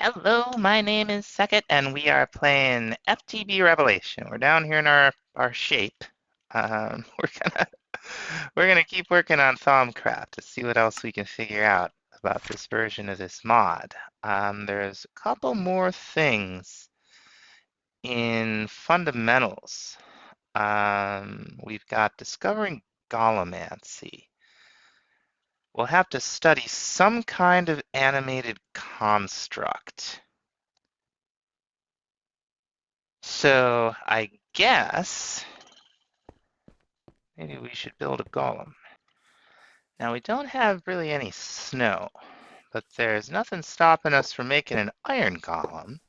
Hello, my name is Sekit, and we are playing FTB Revelation. We're down here in our shape. We're gonna keep working on Thaumcraft to see what else we can figure out about this version of this mod. There's a couple more things in fundamentals. We've got discovering Golomancy. We'll have to study some kind of animated construct. So I guess maybe we should build a golem. Now we don't have really any snow, but there's nothing stopping us from making an iron golem.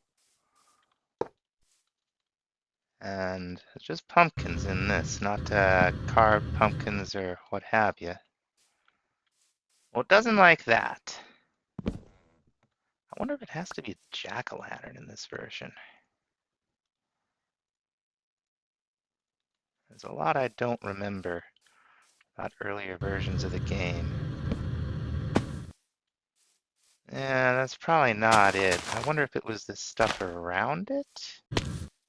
And it's just pumpkins in this, not carved pumpkins or what have you. Well, it doesn't like that. I wonder if it has to be a jack-o'-lantern in this version. There's a lot I don't remember about earlier versions of the game. Yeah, that's probably not it. I wonder if it was the stuff around it?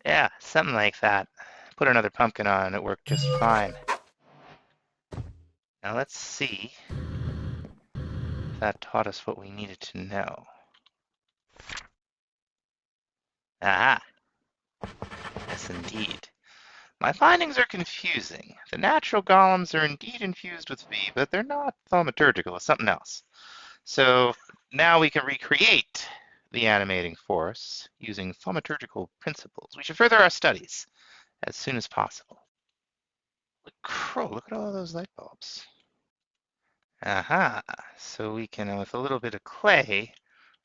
Yeah, something like that. Put another pumpkin on and it worked just fine. Now let's see if that taught us what we needed to know. Aha! Yes, indeed. My findings are confusing. The natural golems are indeed infused with V, but they're not thaumaturgical. It's something else. So now we can recreate the animating force using thaumaturgical principles. We should further our studies as soon as possible. Holy crow, look at all those light bulbs. Aha, so we can, with a little bit of clay,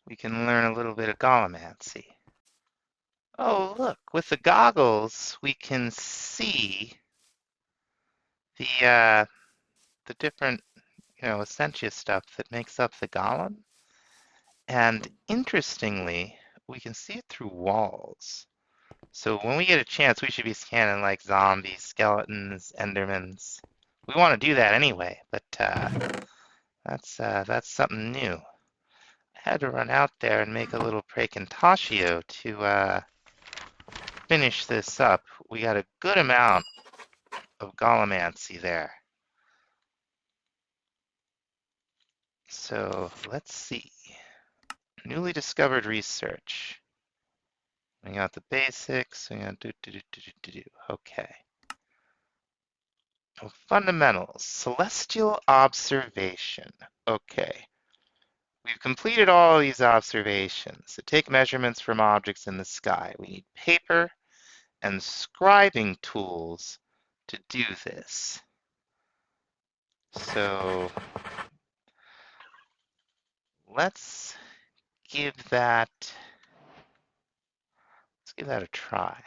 we can learn a little bit of Golomancy. Oh, look, with the goggles, we can see the different, essentia stuff that makes up the golem. And interestingly, we can see it through walls. So when we get a chance, we should be scanning like zombies, skeletons, endermans. We want to do that anyway, but that's something new. I had to run out there and make a little precontatio to finish this up. We got a good amount of Golomancy there. So let's see. Newly discovered research. We got the basics. We got Okay. Oh, fundamentals. Celestial observation. Okay. We've completed all these observations. To take measurements from objects in the sky, we need paper and scribing tools to do this. So let's give that a try.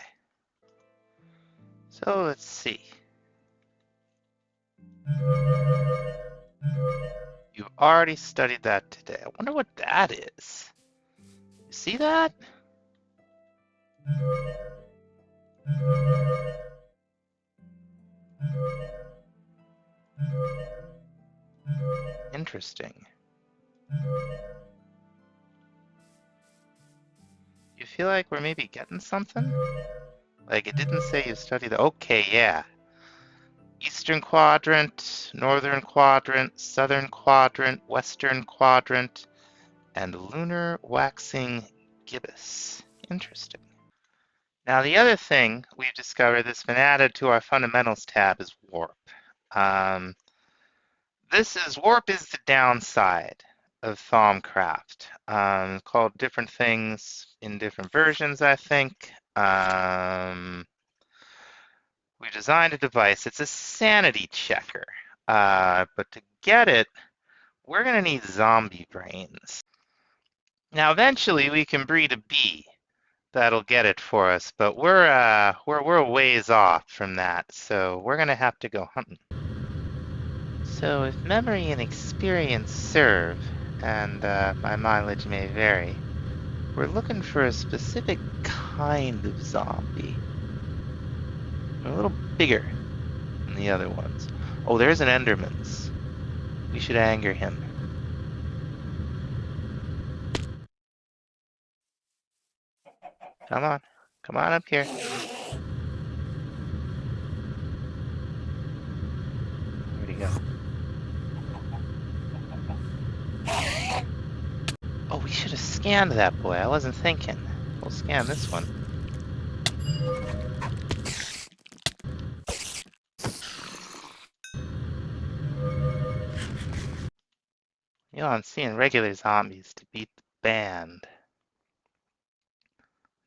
So let's see. You've already studied that today. I wonder what that is. You see that? Interesting. You feel like we're maybe getting something? Like it didn't say you studied the... Okay, yeah. Eastern quadrant, northern quadrant, southern quadrant, western quadrant, and lunar waxing gibbous. Interesting. Now the other thing we've discovered that's been added to our fundamentals tab is warp. Warp is the downside of Thaumcraft. Called different things in different versions, I think. We designed a device. It's a sanity checker. But to get it, we're going to need zombie brains. Now, eventually, we can breed a bee that'll get it for us, but we're a ways off from that, so we're going to have to go hunting. So, if memory and experience serve, and my mileage may vary, we're looking for a specific kind of zombie. They're a little bigger than the other ones. Oh, there's an Enderman's. We should anger him. Come on. Come on up here. Where'd he go? Oh, we should have scanned that boy. I wasn't thinking. We'll scan this one. You know, I'm seeing regular zombies to beat the band.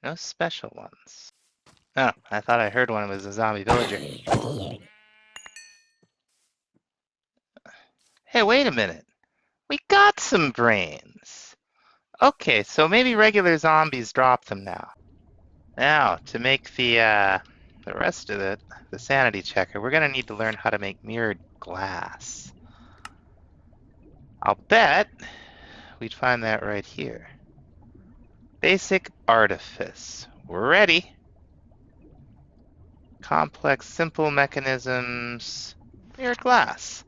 No special ones. Oh, I thought I heard one was a zombie villager. Hey, wait a minute. We got some brains. Okay, so maybe regular zombies drop them now. Now, to make the rest of it, the sanity checker, we're gonna need to learn how to make mirrored glass. I'll bet we'd find that right here. Basic artifice. We're ready. Complex, simple mechanisms, mirrored glass.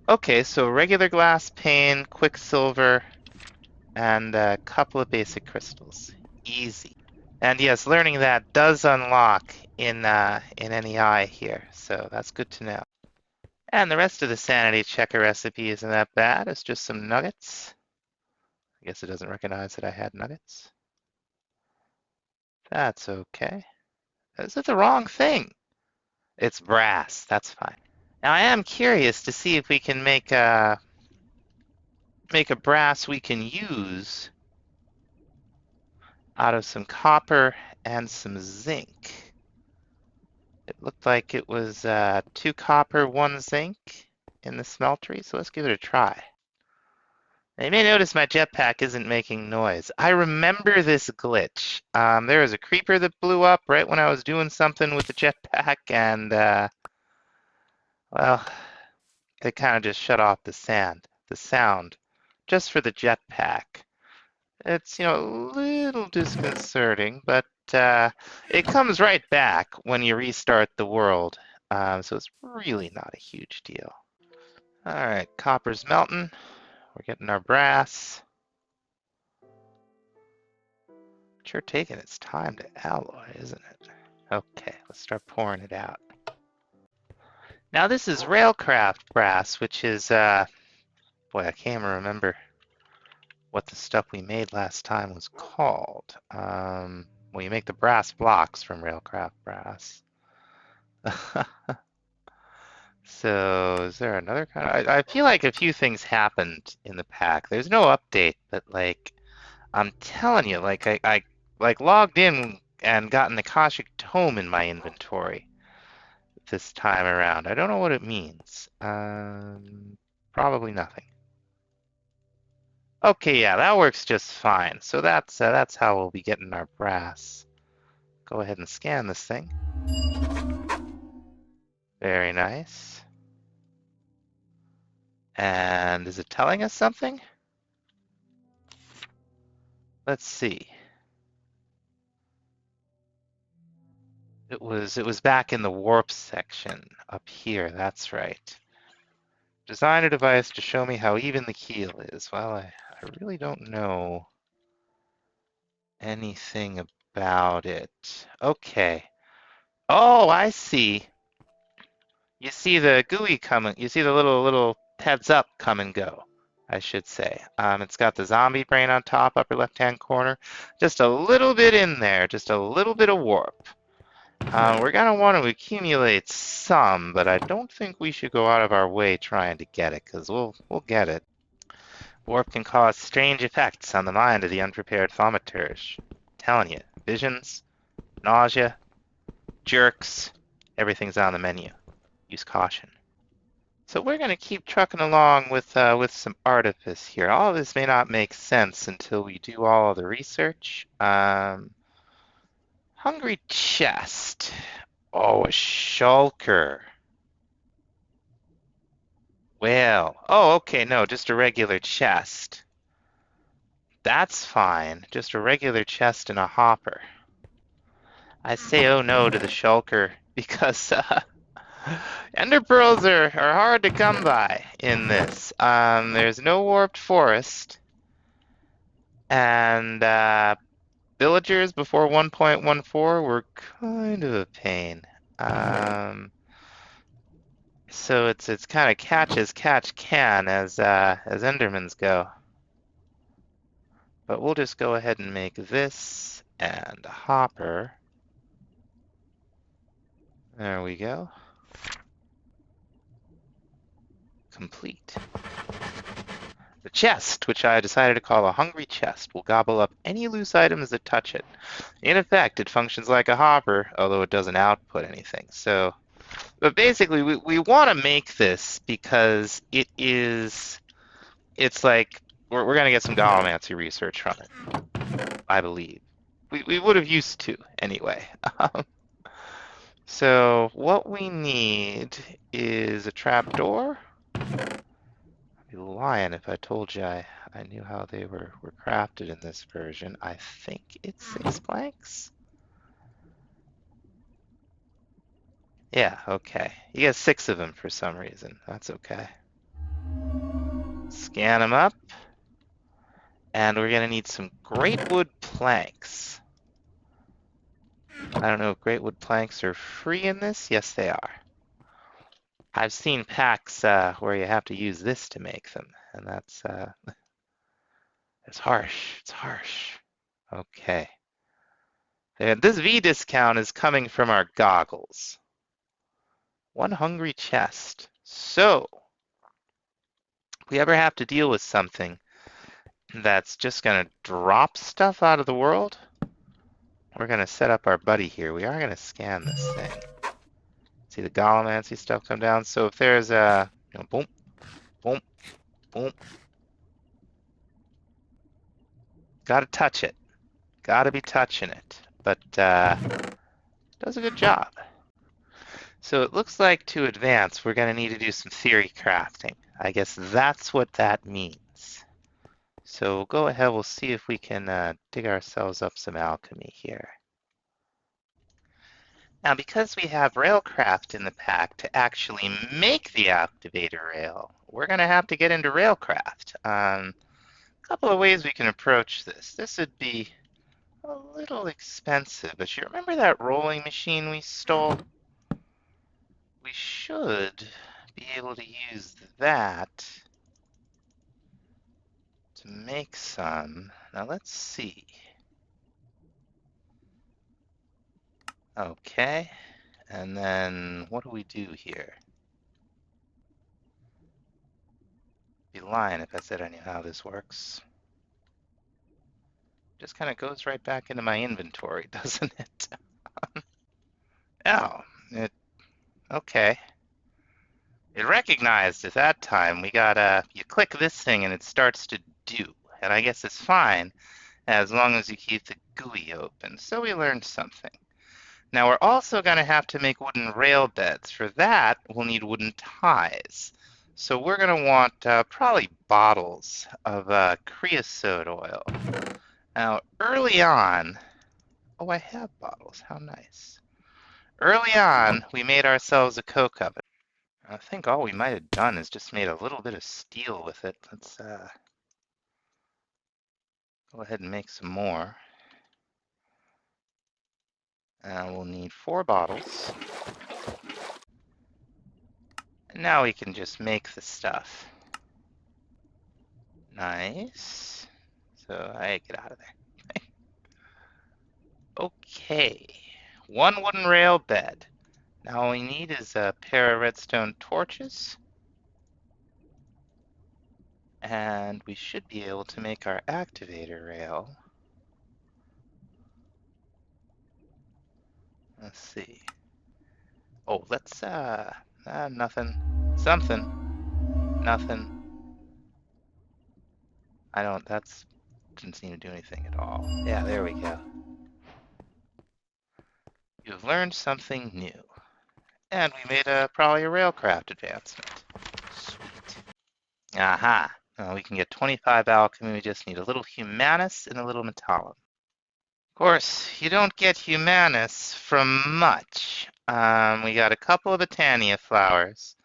Okay, so regular glass pane, quicksilver, and a couple of basic crystals. Easy. And yes, learning that does unlock in NEI here, so that's good to know. And the rest of the sanity checker recipe isn't that bad. It's just some nuggets. I guess it doesn't recognize that I had nuggets. That's okay. Is it the wrong thing? It's brass. That's fine. Now I am curious to see if we can make a brass we can use out of some copper and some zinc. It looked like it was 2 copper, 1 zinc in the smeltery, so let's give it a try. Now, you may notice my jetpack isn't making noise. I remember this glitch. There was a creeper that blew up right when I was doing something with the jetpack, and well, they kind of just shut off the sound, just for the jetpack. It's, a little disconcerting, but it comes right back when you restart the world, so it's really not a huge deal. All right, copper's melting. We're getting our brass. Sure taking its time to alloy, isn't it? Okay, let's start pouring it out. Now this is Railcraft brass, which is, boy, I can't even remember what the stuff we made last time was called. Well, you make the brass blocks from Railcraft brass. So is there another kind of, I feel like a few things happened in the pack. There's no update, but like I'm telling you, like I like logged in and got an Akashic Tome in my inventory this time around. I don't know what it means. Probably nothing. Okay, yeah, that works just fine. So that's how we'll be getting our brass. Go ahead and scan this thing. Very nice. And is it telling us something? Let's see. It was back in the warp section up here. That's right. Design a device to show me how even the keel is. Well, I really don't know anything about it. Okay. Oh, I see. You see the GUI coming. You see the little heads up come and go, I should say. It's got the zombie brain on top, upper left-hand corner. Just a little bit in there, just a little bit of warp. We're gonna want to accumulate some, but I don't think we should go out of our way trying to get it, because we'll get it. Warp can cause strange effects on the mind of the unprepared thaumaturge. Telling you, visions, nausea, jerks, everything's on the menu. Use caution. So we're going to keep trucking along with some artifice here. All of this may not make sense until we do all of the research. Hungry chest. Oh, a shulker. Well, oh, okay, no, just a regular chest. That's fine. Just a regular chest and a hopper. I say oh no to the shulker because ender pearls are hard to come by in this. There's no warped forest, and villagers before 1.14 were kind of a pain. So it's kind of catch as catch can as Endermans go. But we'll just go ahead and make this and a hopper. There we go. Complete. The chest, which I decided to call a hungry chest, will gobble up any loose items that touch it. In effect, it functions like a hopper, although it doesn't output anything. So, but basically, we want to make this because it's like we're going to get some Gallimancy research from it, I believe. We would have used to anyway. So what we need is a trapdoor. I'd be lying if I told you I knew how they were crafted in this version. I think it's 6 planks. Yeah, okay. You get 6 of them for some reason. That's okay. Scan them up. And we're going to need some great wood planks. I don't know if great wood planks are free in this. Yes, they are. I've seen packs where you have to use this to make them, and that's it's harsh. It's harsh. Okay. And this V discount is coming from our goggles. One hungry chest. So, if we ever have to deal with something that's just going to drop stuff out of the world, we're going to set up our buddy here. We are going to scan this thing. See the Gallimancy stuff come down. So if there's a, boom, boom, boom. Got to touch it. Got to be touching it. But does a good job. So it looks like to advance, we're going to need to do some theory crafting. I guess that's what that means. So we'll go ahead, we'll see if we can dig ourselves up some alchemy here. Now, because we have Railcraft in the pack to actually make the activator rail, we're going to have to get into Railcraft. A couple of ways we can approach this. This would be a little expensive, but you remember that rolling machine we stole? We should be able to use that to make some. Now let's see. Okay, and then what do we do here? Be lying if I said I knew how this works. Just kind of goes right back into my inventory, doesn't it? Oh, okay. It recognized at that time we got you click this thing and it starts to do, and I guess it's fine as long as you keep the GUI open. So we learned something. Now we're also going to have to make wooden rail beds. For that, we'll need wooden ties. So we're going to want probably bottles of creosote oil. Now, early on, oh, I have bottles. How nice. Early on, we made ourselves a coke oven. I think all we might have done is just made a little bit of steel with it. Let's go ahead and make some more. And we'll need 4 bottles. And now we can just make the stuff. Nice. So I get out of there. Okay. 1 wooden rail bed. Now all we need is a pair of redstone torches. And we should be able to make our activator rail. Let's see. Oh, let's nothing. Something. Nothing. That's didn't seem to do anything at all. Yeah, there we go. You've learned something new. And we made probably a railcraft advancement. Sweet. Aha. Now we can get 25 alchemy. We just need a little humanus and a little metallum. Of course, you don't get humanus from much. We got a couple of botania flowers,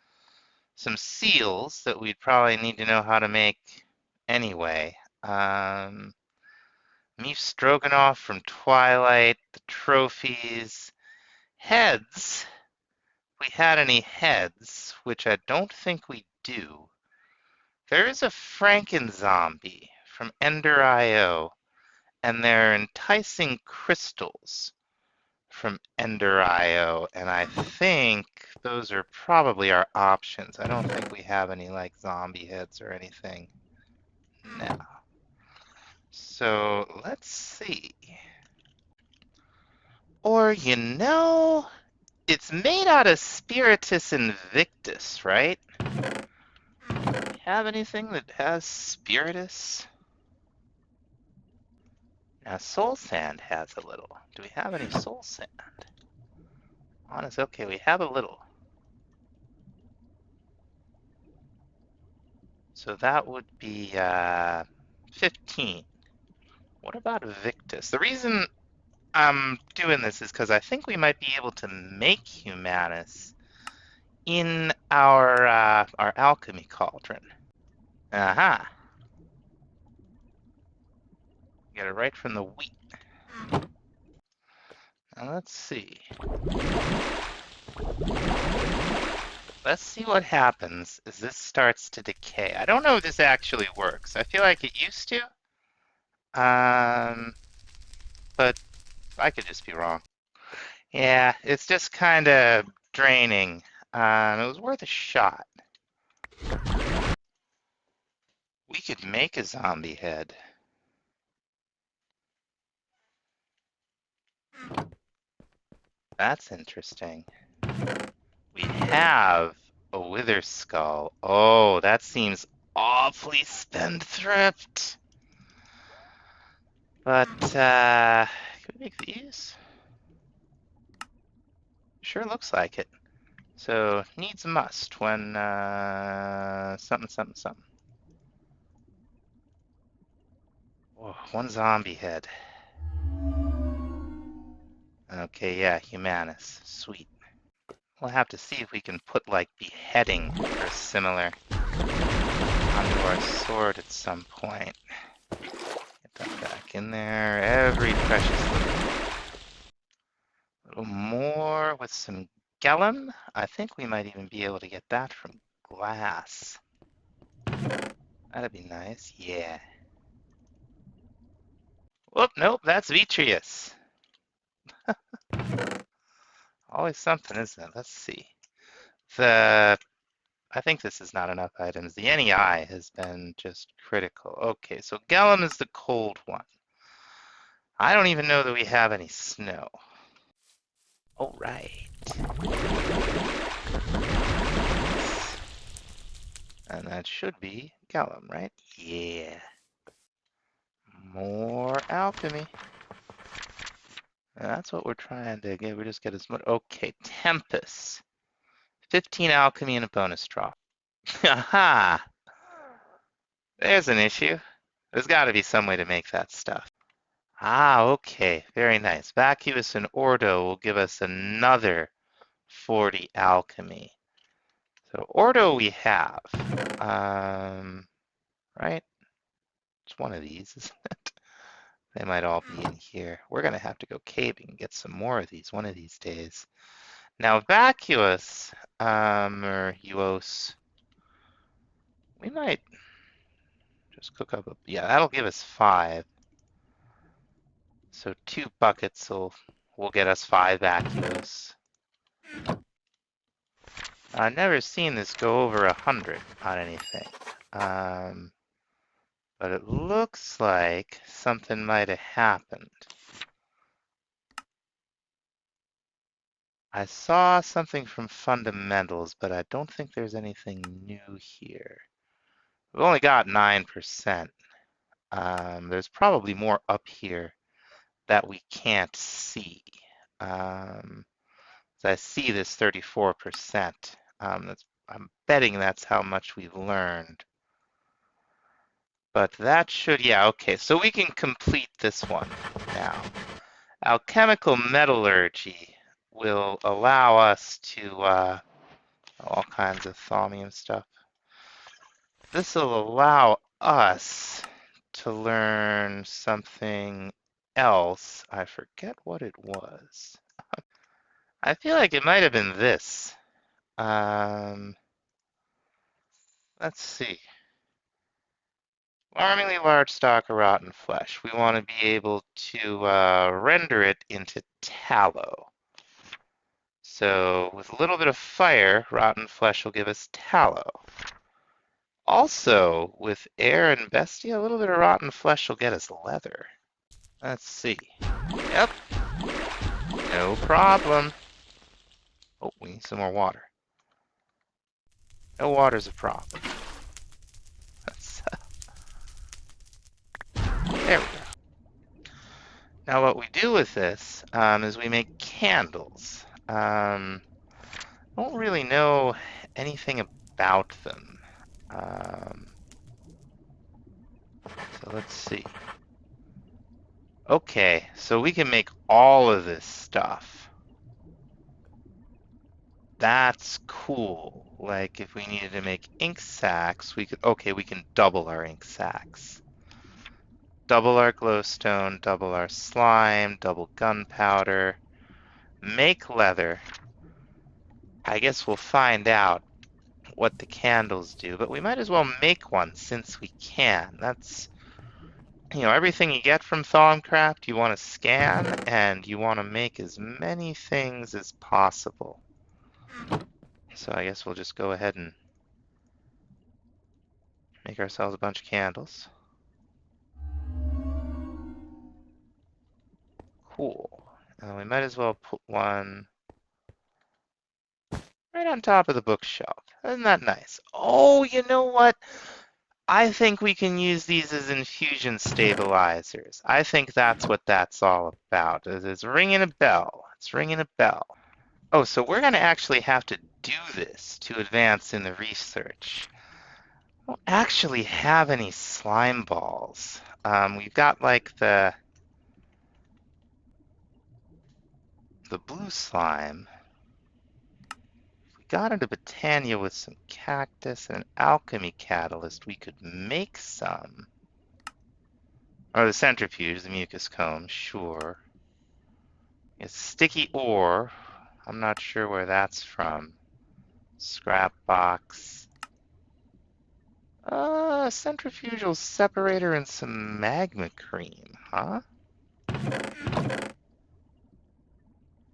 some seals that we'd probably need to know how to make anyway. Meat stroganoff from Twilight, the trophies, heads. We had any heads, which I don't think we do. There is a Franken zombie from Ender IO, and they're enticing crystals from Ender IO, and I think those are probably our options. I don't think we have any like zombie heads or anything now. So let's see. Or, it's made out of Spiritus Invictus, right? Have anything that has Spiritus? Now, Soul Sand has a little. Do we have any Soul Sand? Honest, okay, we have a little. So that would be 15. What about Victus? The reason I'm doing this is because I think we might be able to make Humanus in our alchemy cauldron. Aha. Get it right from the wheat. Now let's see. Let's see what happens as this starts to decay. I don't know if this actually works. I feel like it used to. But I could just be wrong. Yeah, it's just kind of draining. It was worth a shot. We could make a zombie head. That's interesting. We have a wither skull. Oh, that seems awfully spendthrift. But, can we make these? Sure looks like it. So, needs must when, something, something, something. Whoa, one zombie head. Okay, yeah, Humanus. Sweet. We'll have to see if we can put, like, beheading or similar onto our sword at some point. Get that back in there. Every precious little more with some Gellum. I think we might even be able to get that from glass. That'd be nice. Yeah. Whoop, nope, that's vitreous. Always something, isn't it? Let's see. I think this is not enough items. The NEI has been just critical. Okay, so Gellum is the cold one. I don't even know that we have any snow. All right. And that should be Gellum, right? Yeah. More alchemy. And that's what we're trying to get. We just get as much. Okay, Tempest. 15 alchemy and a bonus drop. Aha! There's an issue. There's got to be some way to make that stuff. Ah, okay. Very nice. Vacuous and Ordo will give us another 40 alchemy. So Ordo we have. Right? It's one of these, isn't it? They might all be in here. We're going to have to go caving and get some more of these one of these days. Now, Vacuous, or Uos, we might just cook up a, yeah, that'll give us 5. So 2 buckets will get us 5 Vacuous. I've never seen this go over 100 on anything. But it looks like something might have happened. I saw something from fundamentals, but I don't think there's anything new here. We've only got 9%. There's probably more up here that we can't see. So I see this 34%. I'm betting that's how much we've learned. But that should, yeah, okay. So we can complete this one now. Alchemical metallurgy will allow us to, all kinds of thaumium stuff. This will allow us to to learn something else. I forget what it was. I feel like it might have been this. Let's see. Alarmingly large stock of rotten flesh. We want to be able to render it into tallow. So with a little bit of fire, rotten flesh will give us tallow. Also, with air and bestia, a little bit of rotten flesh will get us leather. Let's see. Yep, no problem. Oh, we need some more water. No water's a problem. There we go. Now what we do with this is we make candles. Don't really know anything about them. So let's see. Okay, so we can make all of this stuff. That's cool. Like if we needed to make ink sacs, we can double our ink sacs. Double our glowstone, double our slime, double gunpowder, make leather. I guess we'll find out what the candles do, but we might as well make one since we can. That's, everything you get from Thaumcraft you want to scan, and you want to make as many things as possible. So I guess we'll just go ahead and make ourselves a bunch of candles. Cool. We might as well put one right on top of the bookshelf. Isn't that nice? Oh, you know what? I think we can use these as infusion stabilizers. I think that's what that's all about. It's ringing a bell. It's ringing a bell. Oh, so we're going to actually have to do this to advance in the research. I don't actually have any slime balls. We've got like the blue slime. If we got into Botania with some cactus and an alchemy catalyst, we could make some. Or the centrifuge, the mucus comb, sure. It's sticky ore. I'm not sure where that's from. Scrap box. Centrifugal separator and some magma cream, huh?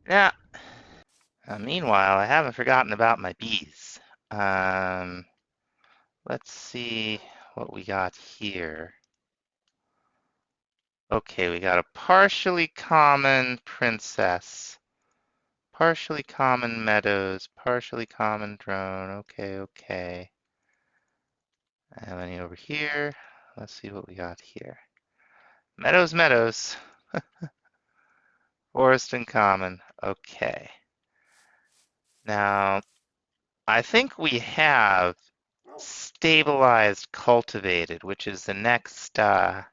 Yeah. Meanwhile, I haven't forgotten about my bees. Let's see what we got here. Okay, we got a partially common princess, partially common meadows, partially common drone. Okay. And then over here, let's see what we got here. Meadows. Forest and common. Okay. Now, I think we have stabilized cultivated, which is the next, yeah,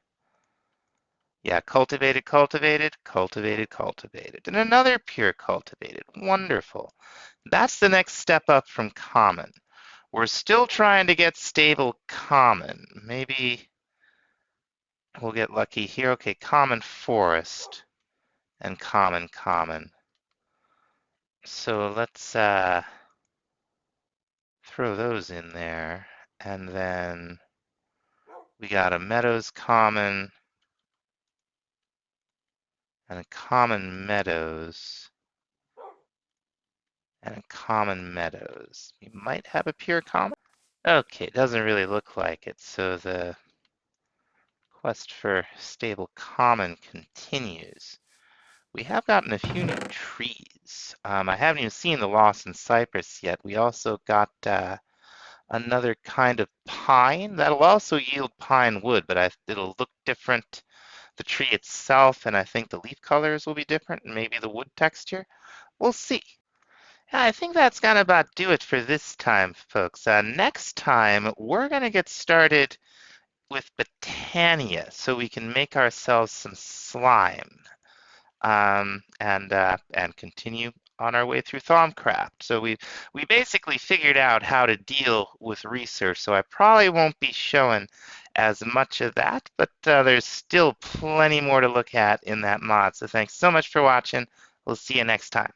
cultivated, and another pure cultivated. Wonderful. That's the next step up from common. We're still trying to get stable common. Maybe we'll get lucky here. Okay, common forest and common. So let's throw those in there. And then we got a meadows common and a common meadows and a common meadows. We might have a pure common. Okay, it doesn't really look like it. So the quest for stable common continues. We have gotten a few new trees. I haven't even seen the lost in Cyprus yet. We also got another kind of pine that'll also yield pine wood, but it'll look different, the tree itself, and I think the leaf colors will be different, and maybe the wood texture. We'll see. Yeah, I think that's gonna about do it for this time, folks. Next time, we're gonna get started with Botania so we can make ourselves some slime. And continue on our way through Thaumcraft. So we basically figured out how to deal with research. So I probably won't be showing as much of that, but there's still plenty more to look at in that mod. So thanks so much for watching. We'll see you next time.